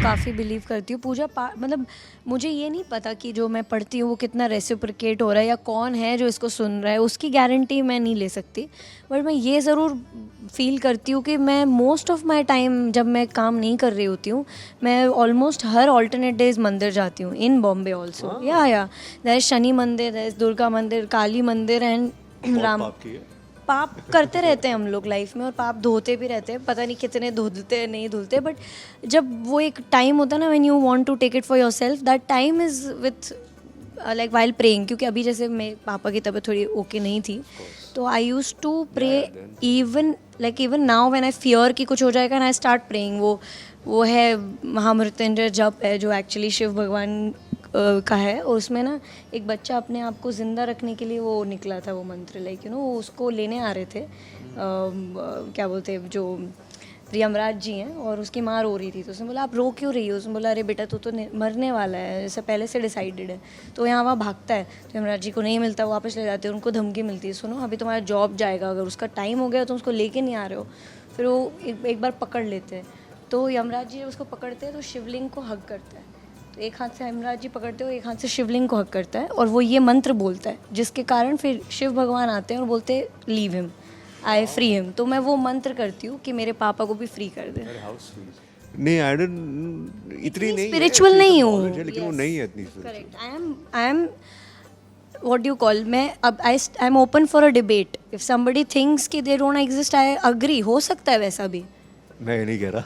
काफ़ी बिलीव करती हूँ पूजा पाठ। मतलब मुझे ये नहीं पता कि जो मैं पढ़ती हूँ वो कितना रेसिप्रोकेट हो रहा है या कौन है जो इसको सुन रहा है, उसकी गारंटी मैं नहीं ले सकती। बट मैं ये ज़रूर फील करती हूँ कि मैं मोस्ट ऑफ माई टाइम जब मैं काम नहीं कर रही होती हूँ, मैं ऑलमोस्ट हर ऑल्टरनेट डेज मंदिर जाती हूँ इन बॉम्बे ऑल्सो। या देयर इज शनि मंदिर, देयर इज दुर्गा मंदिर, काली मंदिर एंड राम। पाप करते रहते हैं हम लोग लाइफ में, और पाप धोते भी रहते हैं, पता नहीं कितने धुलते हैं नहीं धुलते। बट जब वो एक टाइम होता है ना, when you want to take it for yourself, that time is with like while praying. क्योंकि अभी जैसे मेरे पापा की तबीयत थोड़ी ओके नहीं थी, तो I use to pray even now when I fear कि कुछ हो जाएगा एंड आई स्टार्ट प्रेइंग। वो है महामृत्युंजय जप है जो एक्चुअली शिव भगवान का है, और उसमें ना एक बच्चा अपने आप को ज़िंदा रखने के लिए वो निकला था वो मंत्र, लाइक यू नो उसको लेने आ रहे थे क्या बोलते हैं जो यमराज जी हैं, और उसकी माँ रो रही थी। तो उसने बोला आप रो क्यों रही हो? उसने बोला अरे बेटा तू तो मरने वाला है, ऐसा पहले से डिसाइडेड है। तो यहाँ वहाँ भागता है, तो यमराज जी को नहीं मिलता, वो वापस ले जाते हैं, उनको धमकी मिलती है सुनो अभी तुम्हारा जॉब जाएगा, अगर उसका टाइम हो गया तो उसको लेके नहीं आ रहे हो। फिर वो एक बार पकड़ लेते हैं, तो यमराज जी उसको पकड़ते हैं तो शिवलिंग को हग करता है। तो एक हाथ से यमराज जी पकड़ते हो, एक हाथ से शिवलिंग को हक करता है, और वो ये मंत्र बोलता है, जिसके कारण फिर शिव भगवान आते हैं और बोलते हैं लीव हिम, आई फ्री हिम। तो मैं वो मंत्र करती हूँ कि मेरे पापा को भी फ्री कर दे। नहीं, आई डोंट, इतनी नहीं स्पिरिचुअल नहीं हूँ, लेकिन वो नहीं है इतनी। Correct. I am what do call, मैं अब I am open for a debate. If somebody thinks कि they don't exist, I agree, हो सकता है वैसा भी। मैं ये नहीं कह रहा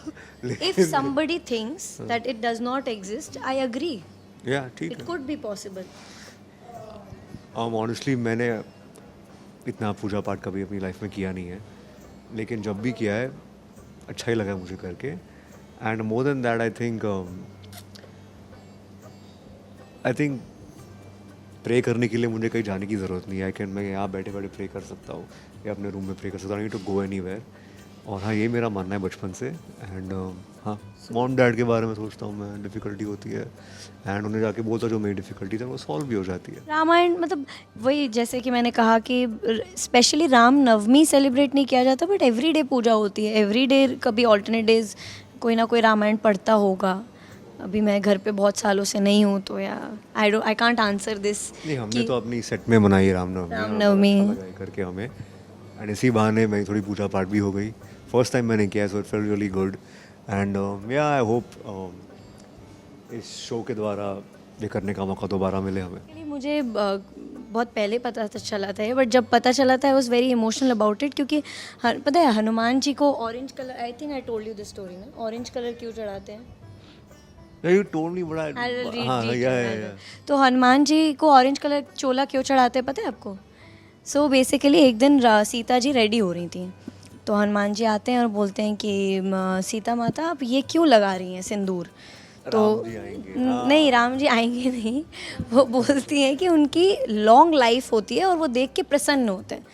If somebody thinks that it does not exist, I agree. या ठीक It है। could be possible. ऑनेस्टली मैंने इतना पूजा पाठ कभी अपनी लाइफ में किया नहीं है, लेकिन जब भी किया है अच्छा ही लगा मुझे करके। And more than that I think pray करने के लिए मुझे कहीं जाने की ज़रूरत नहीं है। मैं यहाँ बैठे बैठे प्रे कर सकता हूँ या अपने रूम में प्रे कर सकता हूँ, टू गो एनीवेयर। और हाँ, ये मेरा मानना है बचपन से। एंड हाँ, मॉम डैड के बारे में सोचता हूँ मैं, डिफ़िकल्टी होती है एंड उन्हें जाके बोलता जो मेरी डिफ़िकल्टी है वो सॉल्व भी हो जाती है। रामायण मतलब वही, जैसे कि मैंने कहा कि स्पेशली राम नवमी सेलिब्रेट नहीं किया जाता, बट एवरीडे पूजा होती है। एवरीडे कभी ऑल्टरनेट डेज कोई ना कोई रामायण पढ़ता होगा। अभी मैं घर पे बहुत सालों से नहीं हूँ, तो या आई कांट आंसर दिस। नहीं, हमने तो अपनी सेट में मनाई रामनवमी करके हमें, एंड इसी बहाने मेरी थोड़ी पूजा पाठ भी हो गई। फर्स्ट टाइम मैंने किया, so it felt really good. And या आई होप इस शो के द्वारा ये करने का मौका दोबारा मिले हमें। मुझे बहुत पहले पता चला था, बट जब पता चला था I was very emotional about it. क्योंकि पता है हनुमान जी को orange colour, I think I told you this story ना, ऑरेंज कलर क्यों चढ़ाते हैं? You told me, but तो हनुमान जी को ऑरेंज कलर चोला क्यों चढ़ाते हैं पता है आपको? सो बेसिकली एक दिन सीता जी रेडी हो रही थी, तो हनुमान जी आते हैं और बोलते हैं कि सीता माता आप ये क्यों लगा रही हैं सिंदूर? तो नहीं, राम जी आएंगे नहीं। वो बोलती हैं कि उनकी लॉन्ग लाइफ होती है और वो देख के प्रसन्न होते हैं,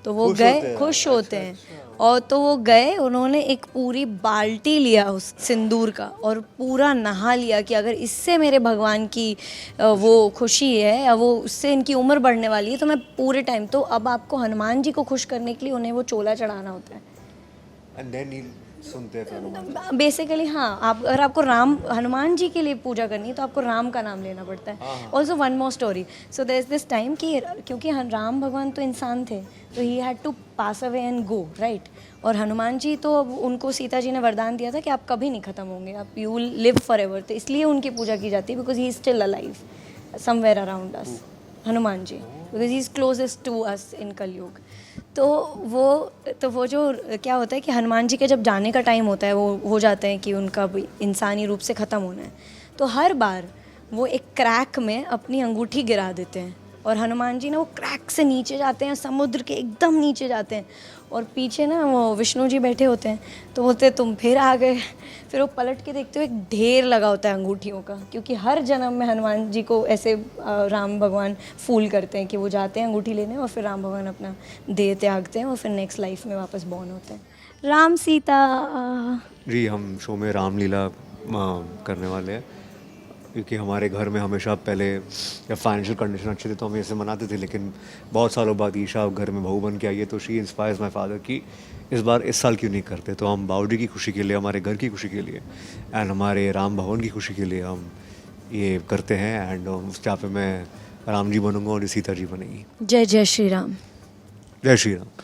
तो वो गए, खुश होते हैं। और तो वो गए, उन्होंने एक पूरी बाल्टी लिया उस सिंदूर का और पूरा नहा लिया कि अगर इससे मेरे भगवान की वो खुशी है या वो उससे इनकी उम्र बढ़ने वाली है, तो मैं पूरे टाइम। तो अब आपको हनुमान जी को खुश करने के लिए उन्हें वो चोला चढ़ाना होता है। And then he सुनते हैं बेसिकली हाँ, आप अगर आपको हनुमान जी के लिए पूजा करनी है तो आपको राम का नाम लेना पड़ता है। Also one more story, so there is this time कि क्योंकि राम भगवान तो इंसान थे, तो he had to pass away and go, right. और हनुमान जी तो उनको सीता जी ने वरदान दिया था कि आप कभी नहीं ख़त्म होंगे, आप you will live for ever. तो इसलिए उनकी पूजा की जाती है, because he is still alive somewhere around us, Hanuman ji, because he is closest to us in Kalyug. तो वो जो क्या होता है कि हनुमान जी के जब जाने का टाइम होता है, वो हो जाते हैं कि उनका इंसानी रूप से ख़त्म होना है, तो हर बार वो एक क्रैक में अपनी अंगूठी गिरा देते हैं, और हनुमान जी ना वो क्रैक से नीचे जाते हैं, समुद्र के एकदम नीचे जाते हैं, और पीछे ना वो विष्णु जी बैठे होते हैं, तो बोलते तुम फिर आ गए। फिर वो पलट के देखते हो, एक ढेर लगा होता है अंगूठियों का, क्योंकि हर जन्म में हनुमान जी को ऐसे राम भगवान फूल करते हैं कि वो जाते हैं अंगूठी लेने, और फिर राम भगवान अपना देह त्यागते हैं और फिर नेक्स्ट लाइफ में वापस बॉर्न होते हैं। राम सीता जी, हम शो में रामलीला करने वाले हैं। क्योंकि हमारे घर में हमेशा पहले जब फाइनेंशियल कंडीशन अच्छे थे तो हम ऐसे मनाते थे, लेकिन बहुत सालों बाद ईशा घर में बहू बन के आई है तो शी इंस्पायर्स माई फादर कि इस बार इस साल क्यों नहीं करते। तो हम बाउडी की खुशी के लिए, हमारे घर की खुशी के लिए एंड हमारे राम भवन की खुशी के लिए हम ये करते हैं। एंड उस जहाँ पे मैं राम जी बनूंगा और सीता जी बनेगी। जय जय श्री राम। जय श्री राम।